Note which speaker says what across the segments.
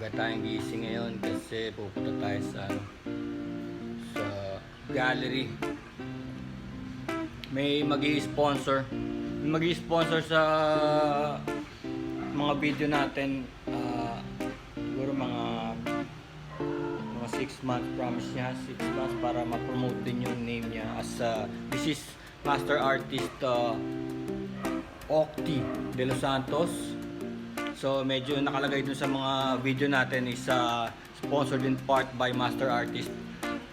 Speaker 1: Maaga tayong gising ngayon kasi pupunta tayo sa gallery. May mag-i-sponsor. Sa mga video natin. Siguro mga 6 months, promise niya 6 months para ma-promote din yung name niya as this is master artist Octi De Los Santos. So medyo nakalagay dun sa mga video natin is sponsored in part by master artist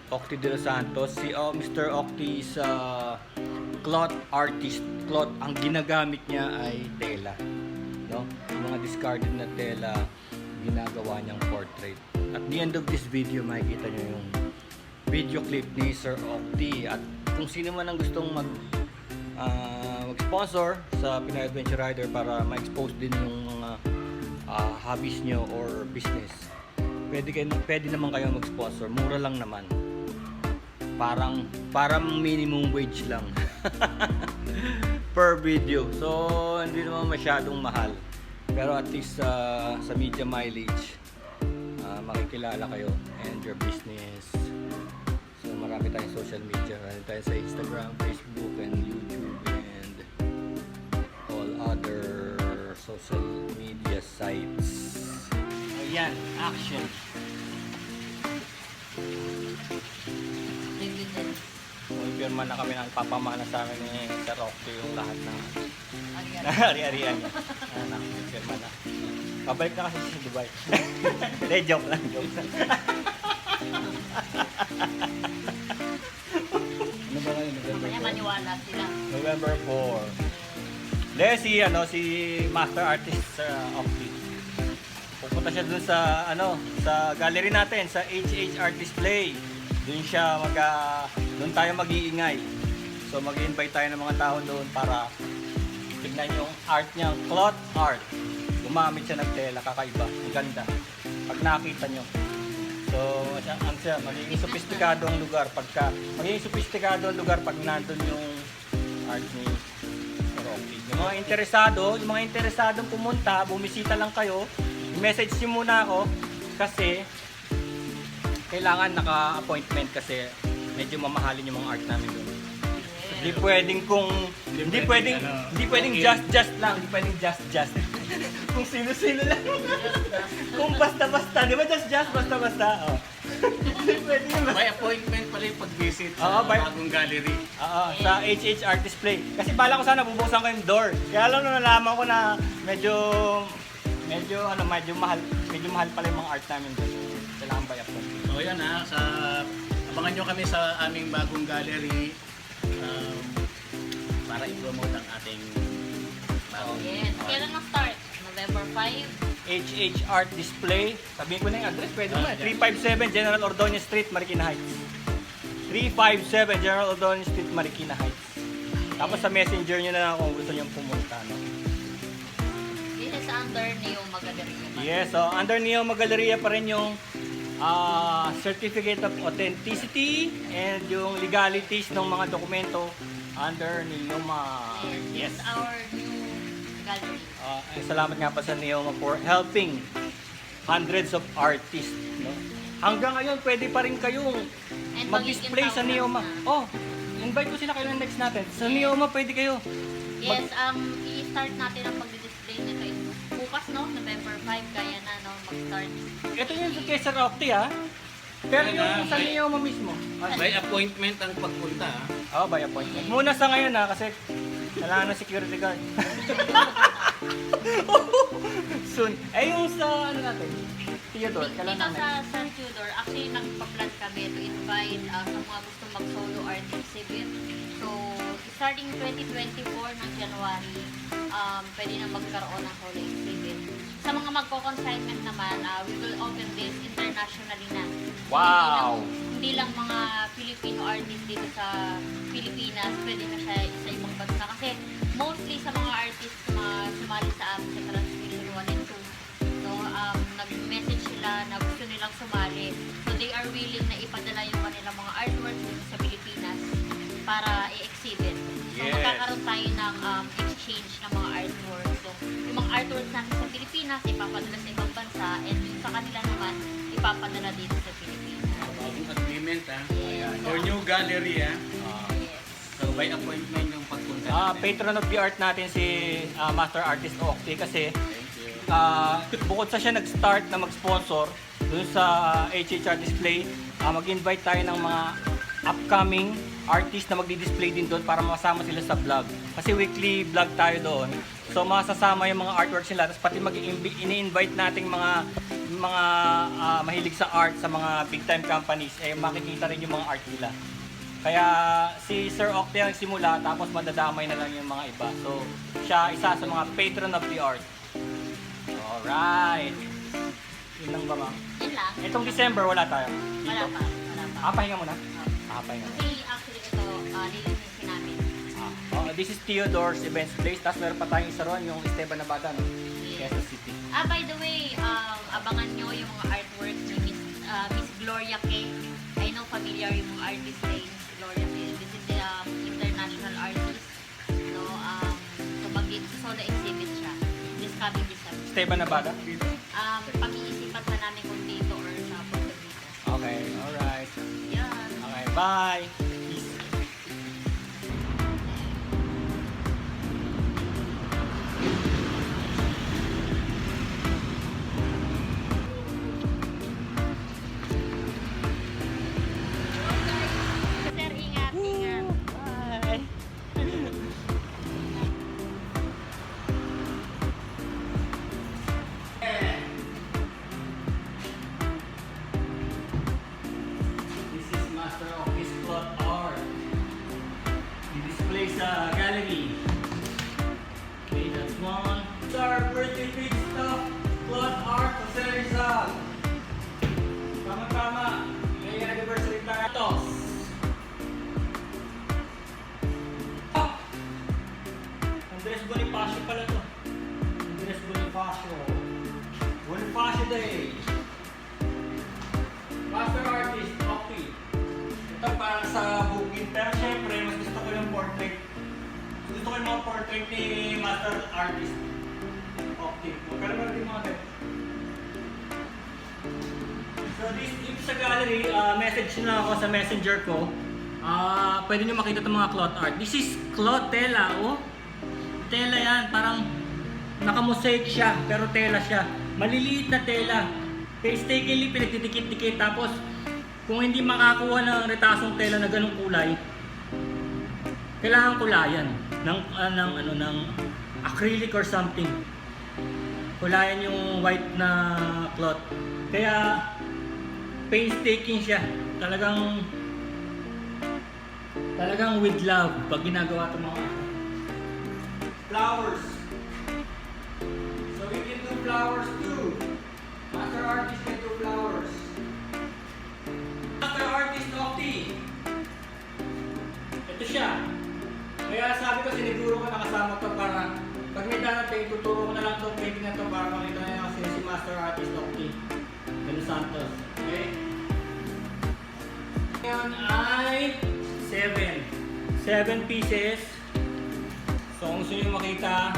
Speaker 1: Octi De Los Santos. Si Mr. Octi is cloth artist. Cloth, ang ginagamit niya ay tela, no? Yung mga discarded na tela, ginagawa niyang portrait. At the end of this video, makikita niyo yung video clip ni Sir Octi. At kung sino man ang gustong mag-sponsor sa Pinoy Adventure Rider para ma-expose din yung mga hobbies niyo or business, pwede naman kayo mag-sponsor. Mura lang naman. Parang minimum wage lang per video. So, hindi naman masyadong mahal. Pero at least sa media mileage, makikilala kayo and your business. So marami tayong social media. Marami tayo sa Instagram, Facebook, and YouTube, and all other social media sites. Ayan, action! Pirma na kami ng papamana sa amin ni Sir Octi yung lahat ng ari-arian niya. Pirma na. Pabalik na kasi sa Dubai. Hindi, joke lang. Ano ba ngayon?
Speaker 2: Kaya maniwala sila.
Speaker 1: November 4. Hindi, si master artist Octi. Pupunta siya dun sa gallery natin, sa HH Art Display. Doon tayo mag-iingay. So mag-invite tayo ng mga tao doon para tignan yung art niya, cloth art. Gumamit siya ng tela, kakaiba, ang ganda. Pag nakita nyo. So, magiging sopistikado ang lugar pag nandun yung art ni Rocky. Yung mga interesadong pumunta, bumisita lang kayo. I-message nyo muna ako kasi kailangan naka-appointment kasi medyo mamahalin yung mga art namin doon. Hindi pwedeng just lang. Hindi pwedeng just. Kung sino-sino lang. Kung basta-basta. Di ba just basta-basta? Oh. Hindi pwedeng yung
Speaker 3: may appointment pala yung pag-visit
Speaker 1: sa
Speaker 3: bagong gallery.
Speaker 1: Sa HH Art Display. Kasi bala ko sana bubuksan ko yung door. Kaya lang nalaman ko na medyo mahal pala yung mga art namin doon. Kailangan by appointment.
Speaker 3: So yan abangan nyo kami sa aming bagong gallery para i-promote ang ating bagong
Speaker 2: Yes. Kailan na-start? November 5?
Speaker 1: HH Art Display. Sabihin ko na yung address, pwede mo. 357 General Ordonez Street, Marikina Heights. 357 General Ordonez Street, Marikina Heights. Tapos sa messenger nyo na lang kung gusto nyo pumunta. No?
Speaker 2: This is under Neo Magaleria.
Speaker 1: Yes, so under Neo Magaleria pa rin yung certificate of authenticity and yung legalities ng mga dokumento under Neoma.
Speaker 2: Yes, this is our new gallery.
Speaker 1: Salamat nga pa sa Neoma for helping hundreds of artists. No? Hanggang ngayon, pwede pa rin kayong mag-display sa Neoma. Invite ko sila kayo ng next natin. Sa Neoma, pwede kayo.
Speaker 2: Yes, i-start natin ang pag-display nito bukas, no? November 5, kaya na, no? Mag-start.
Speaker 1: Ito yung kay Sir Octi, ha? Pero yung sa Neoma mismo.
Speaker 3: By appointment ang pagpunta.
Speaker 1: By appointment. Muna sa ngayon, ha? Kasi kailangan ng security guard. Soon. Yung sa natin? Theodore, kailangan
Speaker 2: dito sa Theodore, actually nagpa-plan kami to invite sa mga gustong mag-solo art exhibit. So, starting 2024 ng January, pwede na magkaroon ng solo exhibit. Sa mga magko-consignment naman, we will open this internationally na.
Speaker 1: Wow!
Speaker 2: Hindi lang mga Filipino artists dito sa Pilipinas, pwede na siya sa ibang bansa. Kasi mostly sa mga artists na sumali sa amin sa Transmission 1 and 2, no, nag-message sila na gusto nilang sumali. So they are willing na ipadala yung kanilang mga artworks dito sa Pilipinas para i-exhibit. So magkakaroon tayo ng exchange ng mga artworks. So yung mga artworks natin sa Pilipinas, Pilipinas, ipapadala sa ibang bansa, and yung sa kanila naman, ipapadala dito sa Pilipinas.
Speaker 3: Bagong agreement ha.
Speaker 2: Yes.
Speaker 3: For new gallery ha.
Speaker 2: Yes.
Speaker 3: So by appointment yung pagpunta natin.
Speaker 1: Patron of the art natin si Master Artist Octi kasi
Speaker 3: Thank you.
Speaker 1: bukod sa siya nag-start na mag-sponsor dun sa HHR display, mag-invite tayo ng mga upcoming artist na magdi-display din doon para masama sila sa vlog. Kasi weekly vlog tayo doon. So masasama yung mga artworks nila, tapos pati ini-invite nating mga mahilig sa art sa mga big time companies, makikita rin yung mga art nila. Kaya si Sir Octi ang simula, tapos madadamay na lang yung mga iba. So siya isa sa mga patron of the art. Alright. Yun lang ba, ma'am?
Speaker 2: Yun lang.
Speaker 1: Itong December wala tayo
Speaker 2: Wala
Speaker 1: dito.
Speaker 2: pa.
Speaker 1: Pahinga muna. Pahinga muna.
Speaker 2: Kasi actually ito, lilinisin namin.
Speaker 1: This is Theodore's Events Place. Tapos meron pa tayong isa ron, yung Esteban Navada, no?
Speaker 2: Yes.
Speaker 1: Quezon City.
Speaker 2: By the way, abangan nyo yung mga artwork ni Miss Gloria K. I know familiar yung mga artist kay Miss Gloria K. This is the international artist. No, so solo exhibit siya. This coming December.
Speaker 1: Esteban Navada?
Speaker 2: Pag-iisipan pa namin kung dito or sa Puerto Rico.
Speaker 1: Okay, alright.
Speaker 2: Yan.
Speaker 1: Okay, bye! Peace.
Speaker 2: Sir, ingat, ingat.
Speaker 1: Bye! This is Master of his cloth art. Di-display sa gallery. Okay, that's one. It's our birthday big stuff. Cloth art of Sir Rizal. Tama-tama. May anniversary tayo. Tos. Andres Bonifacio pala to. Andres Bonifacio. Bonifacio Day. Master Artist, Octi. Ito para sa booking. Pero syempre, mas gusto ko yung portrait. Gusto ko yung mga portrait ni Master Artist, Octi. Pero meron din mga ganito. So dito sa gallery, message na ako sa messenger ko. Pwede nyo makita itong mga cloth art. This is cloth tela, oh. Tela yan, parang naka-mosaic siya, pero tela siya. Maliliit na tela. Painstakingly pinagdidikit-dikit, tapos kung hindi makakuha ng retasong tela na ganung kulay, kailangan kulayan ng acrylic or something. Kulayan yung white na cloth. Kaya painstaking siya. Talagang with love pag ginagawa itong mga flowers. So we can do flowers too. Master Artist can do flowers. Master Artist Octi. Ito siya. Kaya sabi ko, siniguro ko nakasama to para pag may darating, tuturo ko na lang itong painting na to para makita na kasi si Master Artist Octi de los Santos. Okay? Ngayon ay 7 pieces. So kung gusto nyo makita,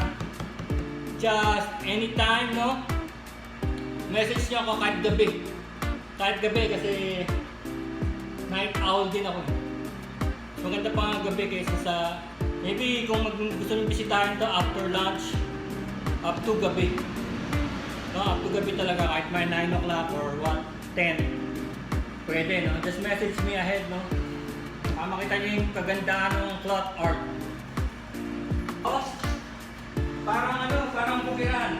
Speaker 1: just anytime, no? Message nyo ako kahit gabi. Kahit gabi kasi night owl din ako. Maganda pa nga gabi kaysa sa maybe kung gusto nyo bisitahin to after lunch up to gabi. No, up to gabi talaga kahit may 9 o'clock or 10. Pwede, no? Just message me ahead, no? Para makita nyo yung kagandahan ng cloth art. Oh, parang bukiran.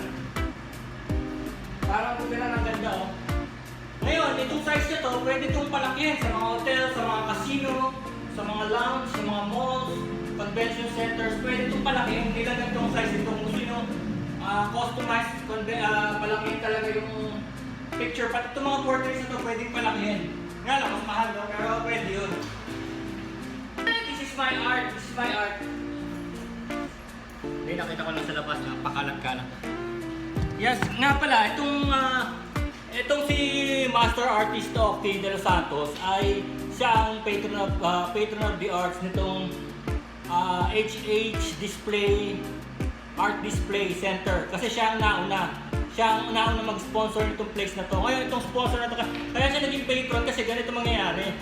Speaker 1: Parang bukiran ang ganda, oh. Ngayon, itong size nito, pwede itong palakihin sa mga hotel, sa mga casino, sa mga lounge, sa mga malls, convention centers. Pwede itong palakihin. Hindi lang itong size ito. Kung gusto nyo customized, palakihin talaga yung picture. Pati itong mga portraits ito, pwedeng palakihin. Nga lang, mas mahal, no? Pero pwede yun. This is my art. This is my art. Hindi, nakita ko lang sa labas. Pakalat-kalat. Yes, nga pala, itong si Master Artist Octi de los Santos ay siya ang patron of the arts nitong HH Display Art Display Center kasi siya ang nauna. Siya ang una mag-sponsor nitong place na to. Ngayon itong sponsor na to, kaya siya naging patron kasi ganito mangyayari.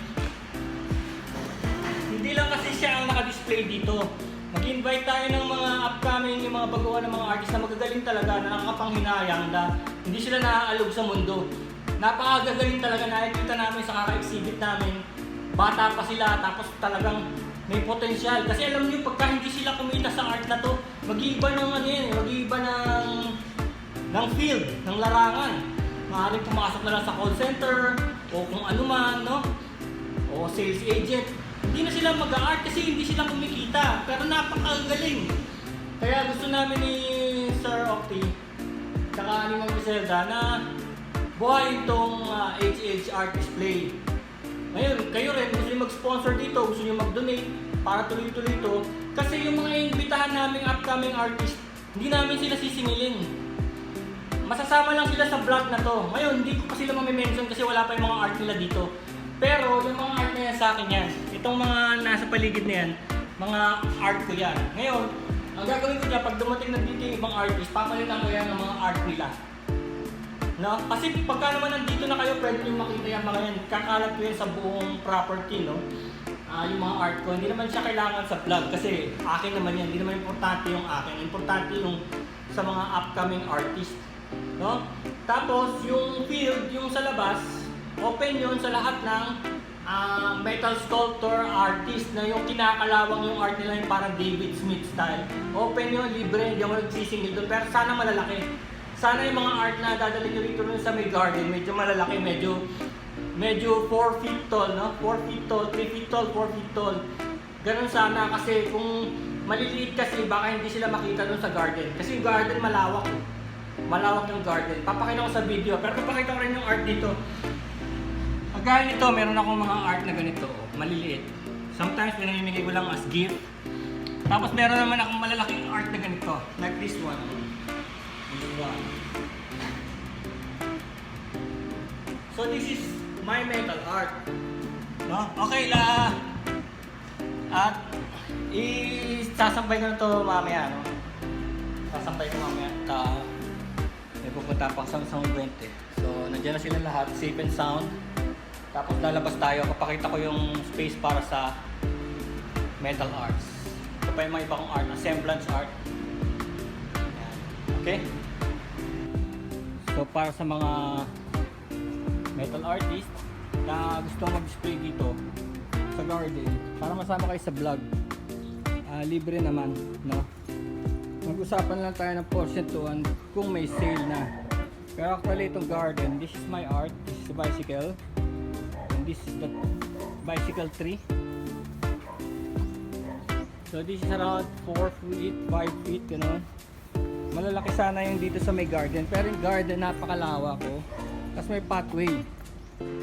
Speaker 1: Hindi lang kasi siya ang naka-display dito. Mag-invite tayo ng mga upcoming, yung mga baguhan ng mga artist na magagaling talaga, na nakakapanghinayang na hindi sila naaalog sa mundo. Napakagagaling talaga, nakikita namin sa kaka-exhibit namin. Bata pa sila, tapos talagang may potensyal. Kasi alam niyo, pagka hindi sila kumita sa art na to, mag-iiba ng ano yan, mag-iiba ng field, ng larangan. Maaaring pumasok na lang sa call center, o kung ano man, no? O sales agent. Hindi na sila mag-art kasi hindi sila kumikita, pero napakagaling. Kaya gusto namin ni Sir Octi, saka ni Ma'am Griselda na buhay itong HH Art Display. Ngayon, kayo rin gusto nyo mag-sponsor dito, gusto nyo mag-donate para tuloy-tuloy ito. Kasi yung mga imbitahan naming upcoming artist, hindi namin sila sisingilin. Masasama lang sila sa vlog na to. Ngayon, hindi ko pa sila mamimension kasi wala pa yung mga art nila dito. Pero yung mga art na yan sa akin yan, itong mga nasa paligid na yan, mga art ko yan. Ngayon, ang gagawin ko dyan, pag dumating na dito yung ibang artist, papalitan ko yan ng mga art nila. No? Kasi pagka naman nandito na kayo, pwede nyo makita yung mga yan. Kakalat ko yan sa buong property, no? Yung mga art ko. Hindi naman siya kailangan sa vlog kasi akin naman yan. Hindi naman importante yung akin. Importante yung sa mga upcoming artist. No? Tapos, yung field, yung sa labas, open yun sa lahat ng metal sculptor artist na yung kinakalawang yung art nila yung parang David Smith style. Open yun, libre, hindi ako nagsisingil doon. Pero sana malalaki. Sana yung mga art na dadalhin nyo rito sa may garden, medyo malalaki, medyo 4 feet tall, no? 4 feet tall, 3 feet tall, 4 feet tall. Ganun sana kasi kung maliliit kasi baka hindi sila makita doon sa garden. Kasi yung garden malawak. Malawak yung garden. Papakita ko sa video, pero papakita ko rin yung art dito. Kagaya nito, meron akong mga art na ganito, maliliit. Sometimes pinamimigay ko lang as gift. Tapos meron naman akong malalaking art na ganito, like this one. This one. So this is my metal art. No? Okay la. At sasampay ko na to mamaya, no? Sasampay ko mamaya. May pupunta pang Samsung 20. So nandiyan na sila lahat, safe and sound. Tapos lalabas tayo, papakita ko yung space para sa metal arts. Ito pa yung mga iba kong art, assemblance art. Ayan. Okay? So para sa mga metal artist na gusto mag-display dito sa garden, para masama kayo sa vlog, libre naman, no? Mag-usapan lang tayo ng porsentuhan kung may sale na. Pero actually itong garden, this is my art, this is a bicycle. This is the bicycle tree. So this is around 4 feet, 5 feet, gano'n. Malalaki sana yung dito sa may garden, pero yung garden napakalawak ko. Tapos may pathway.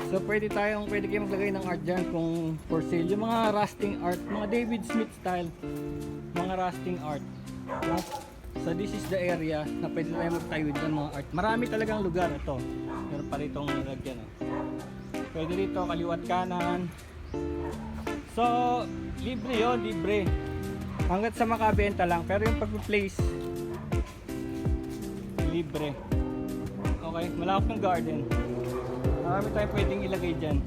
Speaker 1: So pwede kayo maglagay ng art dyan kung for sale. Yung mga rusting art, mga David Smith style, mga rusting art. No? So this is the area na pwede tayo magtayo dyan mga art. Marami talagang lugar ito. Meron pa ritong lagyan. Pwede rito, kaliwat kanan. So, libre yun, libre. Hanggat sa makabenta lang. Pero yung pag-place, libre. Okay, malawak ng garden. Marami tayong pwedeng ilagay dyan.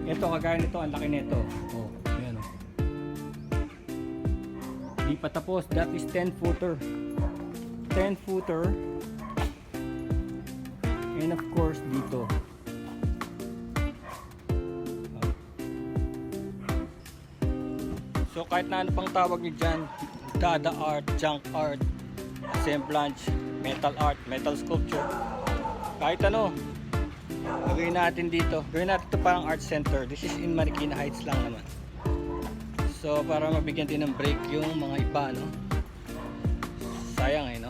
Speaker 1: Ito, kagaya nito, ang laki nito. Oh, ayan o. Di pa tapos, that is 10 footer. 10 footer. And of course, dito. So kahit na ano pang tawag niyo dyan, dada art, junk art, assemblage, metal art, metal sculpture, kahit ano, gawin natin dito. Gawin natin ito parang art center. This is in Marikina Heights lang naman. So para mabigyan din ng break yung mga iba, no? Sayang eh, no?